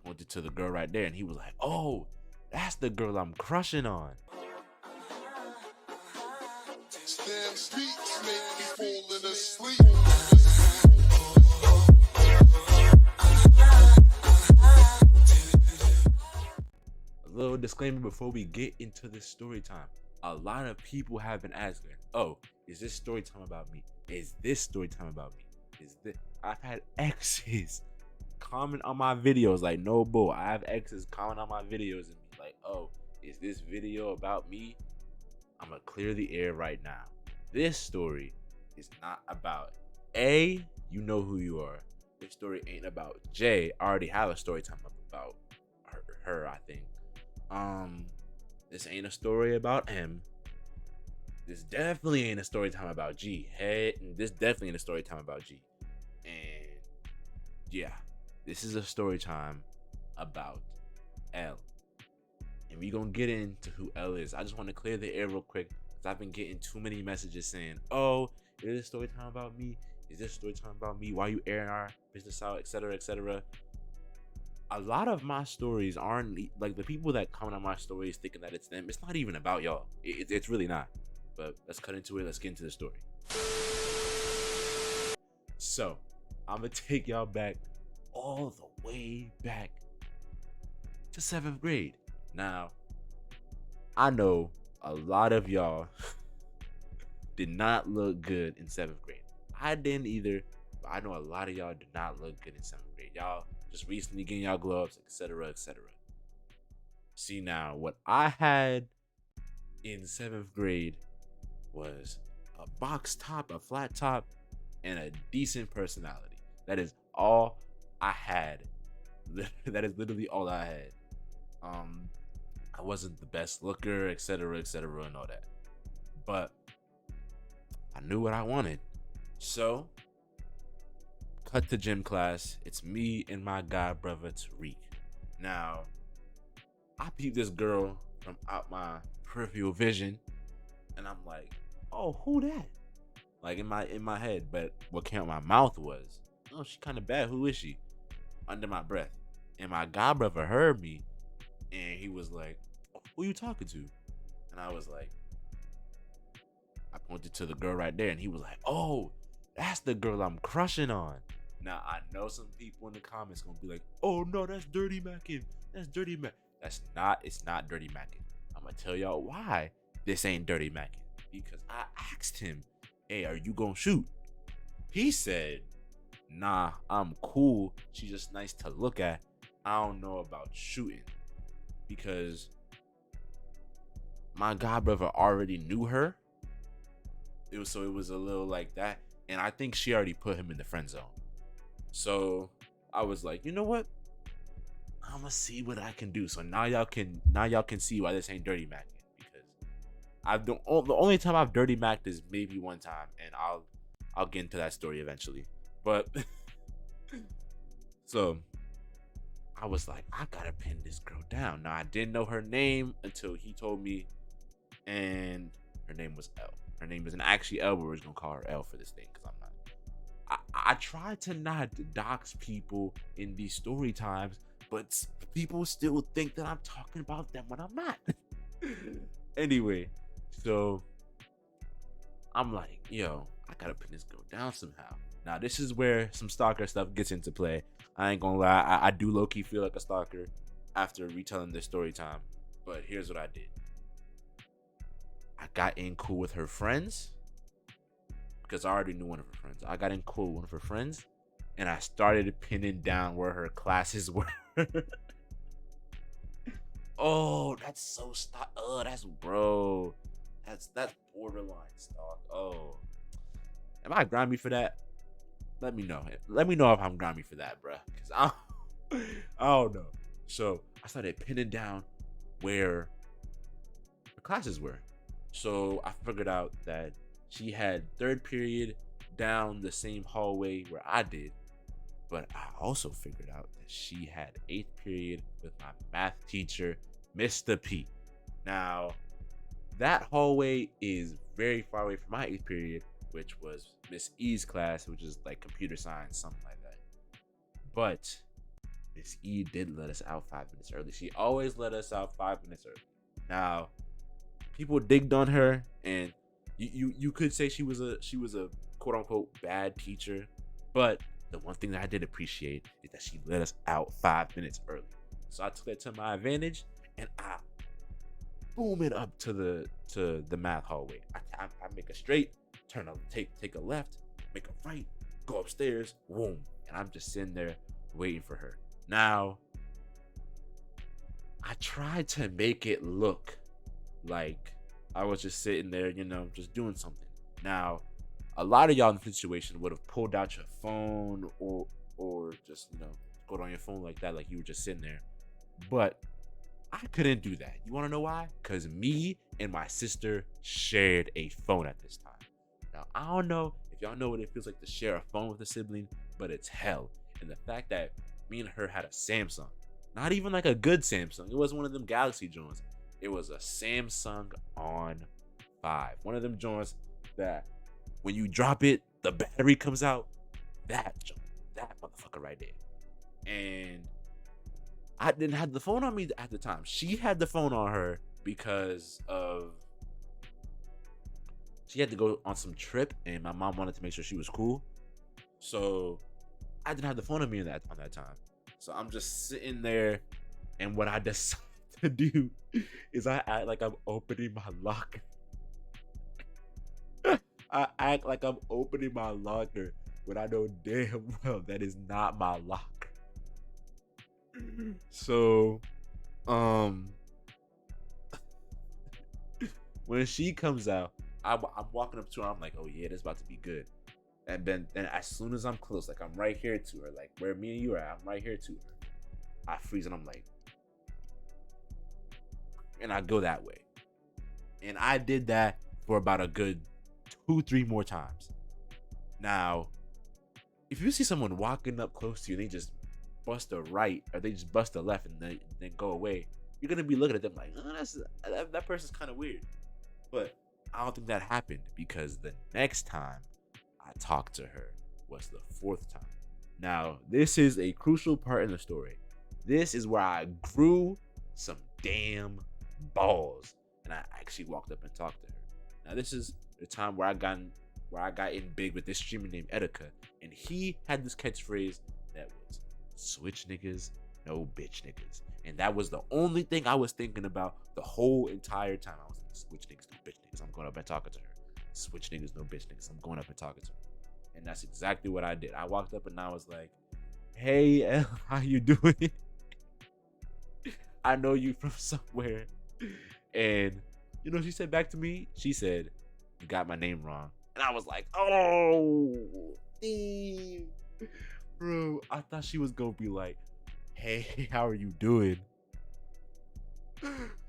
pointed to the girl right there, and he was like, "Oh, that's the girl I'm crushing on." Stand speaks, make me falling asleep. A little disclaimer before we get into this story time. A lot of people have been asking, "Oh, is this story time about me? Is this story time about me? Is this?" I've had exes comment on my videos like, no bull. I have exes comment on my videos and be like, "Oh, is this video about me?" I'm gonna clear the air right now. This story is not about A. You know who you are. This story ain't about J. I already have a story time about her. I think. This ain't a story about M. This definitely ain't a story time about G. Hey, this definitely ain't a story time about G. And yeah, this is a story time about L. And we gonna get into who L is. I just want to clear the air real quick because I've been getting too many messages saying, "Oh, is this story time about me? Is this story time about me? Why are you airing our business out, etc., etc." A lot of my stories aren't like the people that comment on my stories thinking that it's them. It's not even about y'all. It's really not. But let's cut into it. Let's get into the story. So I'm gonna take y'all back all the way back to 7th grade. Now, I know a lot of y'all did not look good in 7th grade. I didn't either, but I know a lot of y'all did not look good in 7th grade. Y'all just recently getting y'all glow ups, etc., etc. See, now, what I had in 7th grade was a box top, a flat top, and a decent personality. That is all I had. That is literally all I had. I wasn't the best looker, etc., etc., and all that. But I knew what I wanted. So, cut to gym class. It's me and my god brother Tariq. Now, I peeped this girl from out my peripheral vision, and I'm like, "Oh, who that?" Like in my head, but what came out my mouth was, "Oh, she kind of bad. Who is she?" Under my breath, and my god brother heard me, and he was like, "Who you talking to?" And I was like, I pointed to the girl right there, and he was like, "Oh, that's the girl I'm crushing on." Now I know some people in the comments gonna be like, "Oh no, that's Dirty Mackin. That's Dirty Mac." It's not Dirty Mackin. I'm gonna tell y'all why this ain't Dirty Mackin. Because I asked him, "Hey, are you gonna shoot?" He said, "Nah, I'm cool. She's just nice to look at. I don't know about shooting." Because my god brother already knew her. It was a little like that. And I think she already put him in the friend zone. So I was like, you know what? I'm gonna see what I can do. So now y'all can see why this ain't Dirty Mackin. Because the only time I've Dirty Macked is maybe one time, and I'll get into that story eventually. But so I was like, I gotta pin this girl down. Now I didn't know her name until he told me, and her name was L. Her name isn't actually L, but we're just gonna call her L for this thing because I'm not. I try to not dox people in these story times, but people still think that I'm talking about them when I'm not. Anyway, so I'm like, yo, I gotta pin this girl down somehow. Now this is where some stalker stuff gets into play. I ain't gonna lie, I do low-key feel like a stalker after retelling this story time. But here's what I did. I got in cool with her friends because I already knew one of her friends. I got in cool with one of her friends, and I started pinning down where her classes were. Oh, that's so stock. Oh, that's bro. That's borderline stock. Oh, am I grimy for that? Let me know. Let me know if I'm grimy for that, bro. Cause I don't know. So I started pinning down where her classes were. So I figured out that she had 3rd period down the same hallway where I did. But I also figured out that she had 8th period with my math teacher, Mr. P. Now, that hallway is very far away from my 8th period, which was Miss E's class, which is like computer science, something like that. But Miss E did let us out 5 minutes early. She always let us out 5 minutes early. Now, people digged on her, and you could say she was a quote unquote bad teacher, but the one thing that I did appreciate is that she let us out 5 minutes early. So I took that to my advantage, and I boom it up to the math hallway. I make a straight, take a left, make a right, go upstairs, boom, and I'm just sitting there waiting for her. Now, I tried to make it look like I was just sitting there, just doing something. Now, a lot of y'all in the situation would have pulled out your phone or just go on your phone like that, like you were just sitting there. But I couldn't do that. You want to know why? Because me and my sister shared a phone at this time. Now, I don't know if y'all know what it feels like to share a phone with a sibling, but it's hell. And the fact that me and her had a Samsung, not even like a good Samsung. It wasn't one of them Galaxy joints. It was a Samsung on 5. One of them joints that when you drop it, the battery comes out. That motherfucker right there. And I didn't have the phone on me at the time. She had the phone on her because she had to go on some trip, and my mom wanted to make sure she was cool. So I didn't have the phone on me on that time. So I'm just sitting there, and what I decided to do is I act like I'm opening my locker. I act like I'm opening my locker when I know damn well that is not my locker. So, when she comes out, I'm walking up to her. I'm like, oh yeah, this is about to be good. And then as soon as I'm close, like I'm right here to her, like where me and you are, I'm right here to her. I freeze and I'm like, and I go that way. And I did that for about a good 2-3 more times. Now, if you see someone walking up close to you, and they just bust a right or they just bust a left and then go away, you're gonna be looking at them like, oh, that person's kind of weird. But I don't think that happened, because the next time I talked to her was the 4th time. Now, this is a crucial part in the story. This is where I grew some damn balls, and I actually walked up and talked to her. Now, this is the time where I got in big with this streamer named Etika, and he had this catchphrase that was switch niggas, no bitch niggas. And that was the only thing I was thinking about the whole entire time. I was like, switch niggas, no bitch niggas. I'm going up and talking to her. Switch niggas, no bitch niggas. I'm going up and talking to her. And that's exactly what I did. I walked up and I was like, hey, Elle, how you doing? I know you from somewhere. And, she said back to me, she said, you got my name wrong. And I was like, oh, damn. Bro, I thought she was going to be like, hey, how are you doing?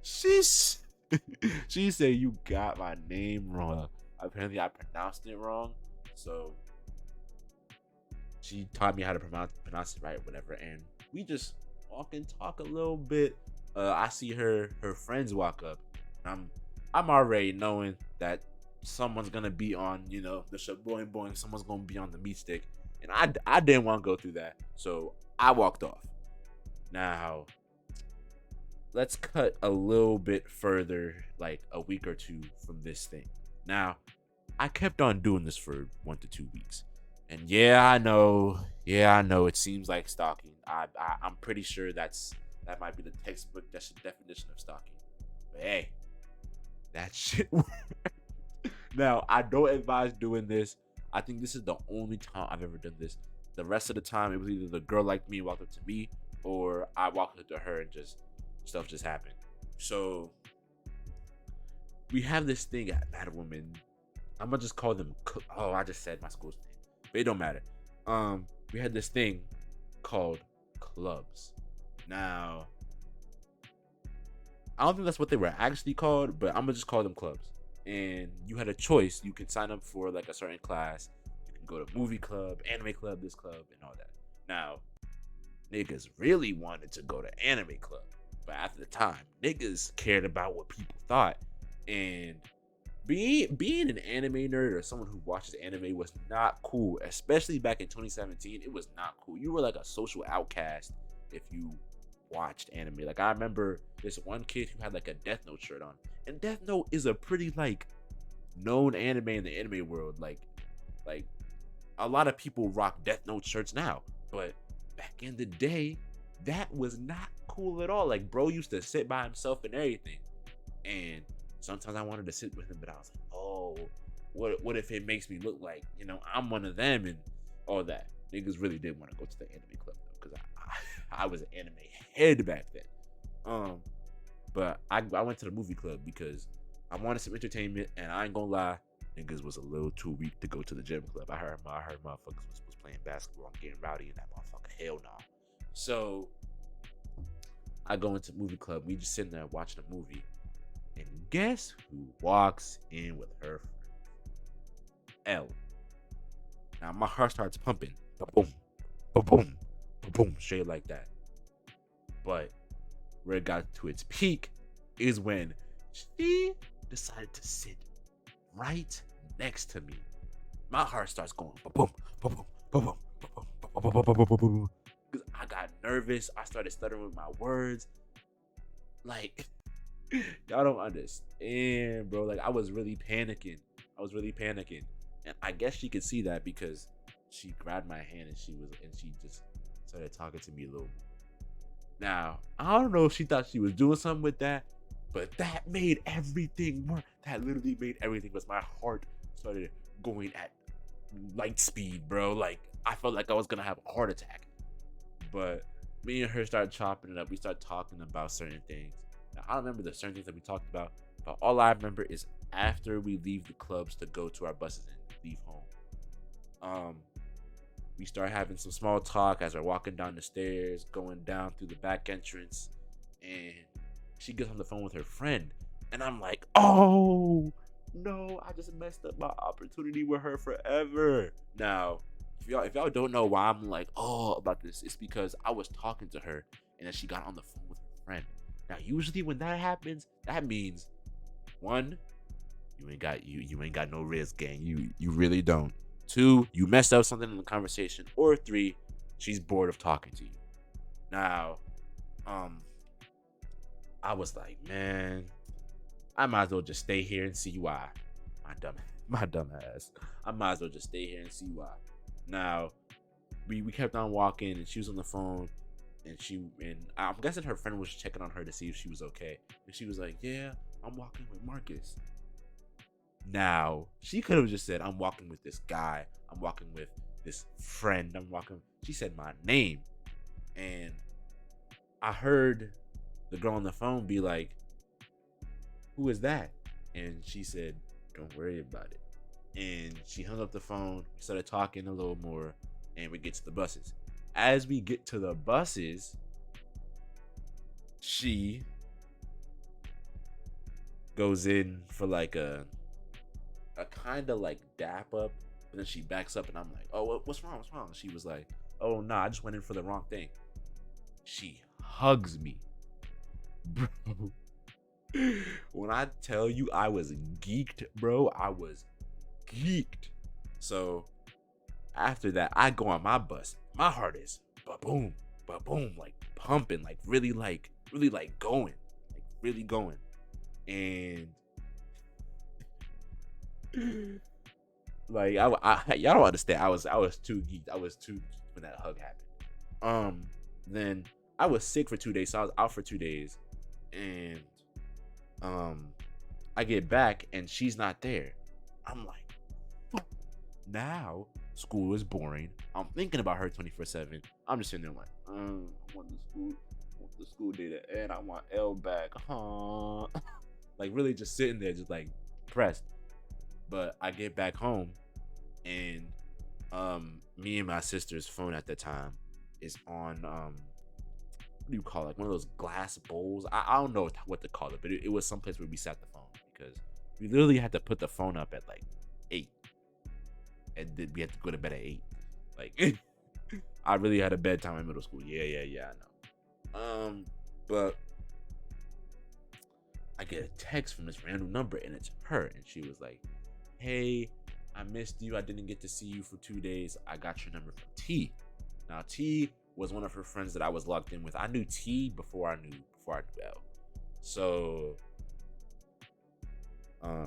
She said, you got my name wrong. Apparently, I pronounced it wrong. So, she taught me how to pronounce it right, whatever. And we just walk and talk a little bit. I see her friends walk up. I'm already knowing that someone's gonna be on, the show boing boing. Someone's gonna be on the meat stick, and I didn't want to go through that, so I walked off. Now, let's cut a little bit further, like a week or two from this thing. Now, I kept on doing this for 1 to 2 weeks, and yeah, I know, it seems like stalking. I'm pretty sure that might be the textbook definition of stalking. But hey, that shit worked. Now, I don't advise doing this. I think this is the only time I've ever done this. The rest of the time, it was either the girl liked me and walked up to me, or I walked up to her and stuff just happened. So, we have this thing at Mad Woman. I'm gonna just call them. I just said my school's name, but it don't matter. We had this thing called clubs. Now, I don't think that's what they were actually called, but I'm gonna just call them clubs. And you had a choice. You could sign up for like a certain class. You can go to movie club, anime club, this club, and all that. Now, niggas really wanted to go to anime club, but at the time, niggas cared about what people thought. And being an anime nerd or someone who watches anime was not cool, especially back in 2017. It was not cool. You were like a social outcast if you watched anime. Like I remember this one kid who had like a Death Note shirt on, and Death Note is a pretty like known anime in the anime world. Like a lot of people rock Death Note shirts now, but back in the day, that was not cool at all. Like bro used to sit by himself and everything, and sometimes I wanted to sit with him, but I was like, oh, what if it makes me look like I'm one of them and all that. Niggas really did want to go to the anime club though, because I was an anime head back then. But I went to the movie club because I wanted some entertainment, and I ain't gonna lie, niggas was a little too weak to go to the gym club. I heard motherfuckers was playing basketball and getting rowdy in that motherfucker. Hell no. So I go into movie club. We just sitting there watching a movie, and guess who walks in with her friend? L. Now my heart starts pumping. Boom, boom, boom, straight like that. But where it got to its peak is when she decided to sit right next to me. My heart starts going boom, boom, boom, boom, boom, boom, boom. Because I got nervous. I started stuttering with my words. Like, y'all don't understand, bro. Like, I was really panicking. And I guess she could see that because she grabbed my hand and she just started talking to me a little more. Now, I don't know if she thought she was doing something with that, but that made everything work. That literally made everything because my heart started going at light speed, bro. Like, I felt like I was going to have a heart attack. But me and her started chopping it up. We started talking about certain things. Now, I don't remember the certain things that we talked about, but all I remember is after we leave the clubs to go to our buses and leave home, we start having some small talk as we're walking down the stairs, going down through the back entrance, and she gets on the phone with her friend, and I'm like, oh no, I just messed up my opportunity with her forever. Now, if y'all don't know why I'm like, oh, about this, it's because I was talking to her and then she got on the phone with her friend. Now, usually when that happens, that means one, you ain't got no risk, gang. You really don't. Two, you messed up something in the conversation. Or three, she's bored of talking to you. Now, I was like, man, I might as well just stay here and see why. My dumb ass. I might as well just stay here and see why. Now, we kept on walking and she was on the phone and I'm guessing her friend was checking on her to see if she was okay. And she was like, yeah, I'm walking with Marcus. Now, she could have just said, I'm walking with this guy. I'm walking with this friend. She said my name. And I heard the girl on the phone be like, who is that? And she said, don't worry about it. And she hung up the phone. We started talking a little more. And we get to the buses. As we get to the buses, she goes in for like a kind of like dap up, but then she backs up and I'm like, oh, what's wrong? She was like, oh nah, I just went in for the wrong thing. She hugs me, bro. When I tell you I was geeked, bro, I was geeked. So after that, I go on my bus. My heart is ba-boom, ba-boom, like pumping, like really going, like really going. And like I y'all don't understand. I was too geeked. I was too geeked when that hug happened. Then I was sick for 2 days, so I was out for 2 days, and I get back and she's not there. I'm like, fuck. Now school is boring. I'm thinking about her 24/7. I'm just sitting there like, I want the school day to end. I want L back, huh? Like really just sitting there, just like depressed. But I get back home, and me and my sister's phone at the time is on what do you call it? Like one of those glass bowls. I don't know what to call it, but it was someplace where we sat the phone because we literally had to put the phone up at like 8, and then we had to go to bed at 8. Like I really had a bedtime in middle school. Yeah, I know. But I get a text from this random number and it's her, and she was like, hey, I missed you. I didn't get to see you for 2 days. I got your number from T. Now T was one of her friends that I was locked in with. I knew T before I knew L. So I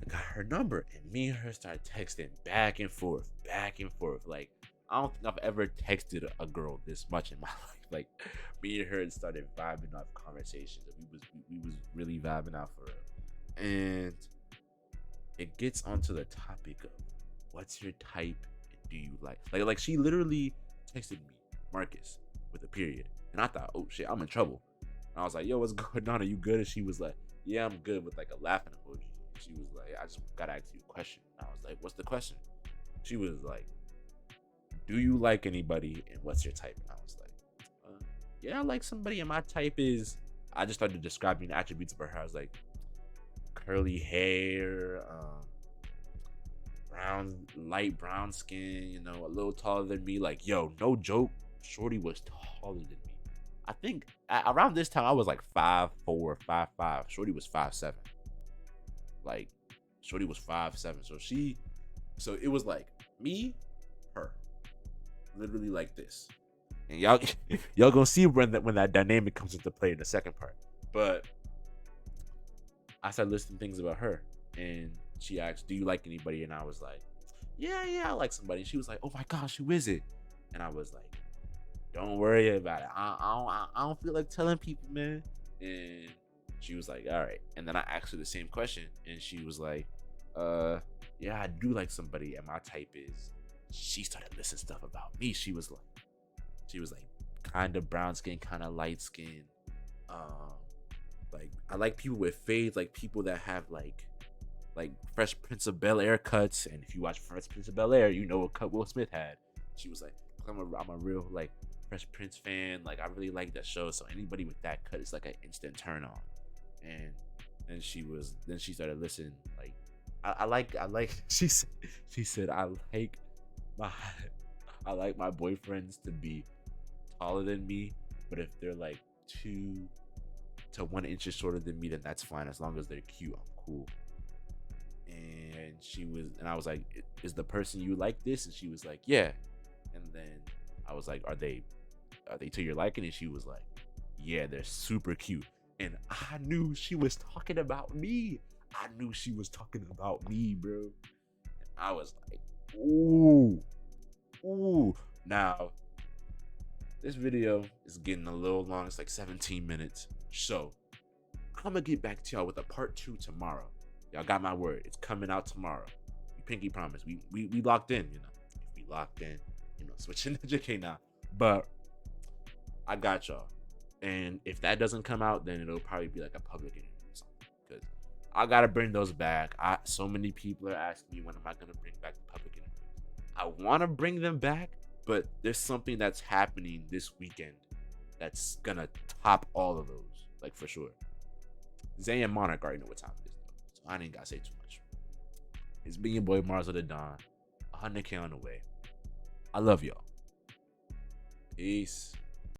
got her number, and me and her started texting back and forth, back and forth. Like, I don't think I've ever texted a girl this much in my life. Like, me and her started vibing off conversations. We was really vibing out for real. And it gets onto the topic of what's your type and do you like? Like she literally texted me Marcus with a period, and I thought, oh shit, I'm in trouble. And I was like, yo, what's going on? Are you good? And she was like, yeah, I'm good, with like a laughing emoji. She was like, I just gotta ask you a question. And I was like, what's the question? She was like, do you like anybody and what's your type? And I was like, yeah, I like somebody, and my type is, I just started describing the attributes of her. I was like, curly hair, light brown skin, you know, a little taller than me. Like, yo, no joke, shorty was taller than me. I think around this time I was like 5'4", 5'5". Shorty was 5'7". Like, shorty was 5'7". So it was like me, her, literally like this. And y'all gonna see when that dynamic comes into play in the second part. But I started listing things about her, and she asked, do you like anybody? And I was like, yeah, I like somebody. And she was like, oh my gosh, who is it? And I was like, don't worry about it. I don't feel like telling people, man. And she was like, all right. And then I asked her the same question, and she was like, yeah, I do like somebody, and my type is, she started listing stuff about me. She was like kind of brown skin, kind of light skin. Like, I like people with fades, like people that have like Fresh Prince of Bel-Air cuts. And if you watch Fresh Prince of Bel-Air, you know what cut Will Smith had. She was like, I'm a real like Fresh Prince fan. Like, I really like that show. So anybody with that cut is like an instant turn on. And then she started listening. Like, I like she said I like my boyfriends to be taller than me, but if they're like 2 to 1 inch shorter than me, then that's fine, as long as they're cute. I'm cool. And I was like, is the person you like this? And she was like, yeah. And then I was like, are they to your liking? And she was like, yeah, they're super cute. And I knew she was talking about me. Bro. And I was like, ooh. Now, this video is getting a little long. It's like 17 minutes. So I'm gonna get back to y'all with a part 2 tomorrow. Y'all got my word. It's coming out tomorrow. We pinky promise. We locked in, you know. If we locked in, you know, switching to JK now. But I got y'all. And if that doesn't come out, then it'll probably be like a public interview or something. Because I gotta bring those back. So many people are asking me, when am I gonna bring back the public interviews? I wanna bring them back, but there's something that's happening this weekend that's gonna top all of those, like, for sure. Zay and Monarch already know what time it is, though, so I ain't gotta say too much. It's me, your boy MarsothaDon, 100K on the way. I love y'all. Peace.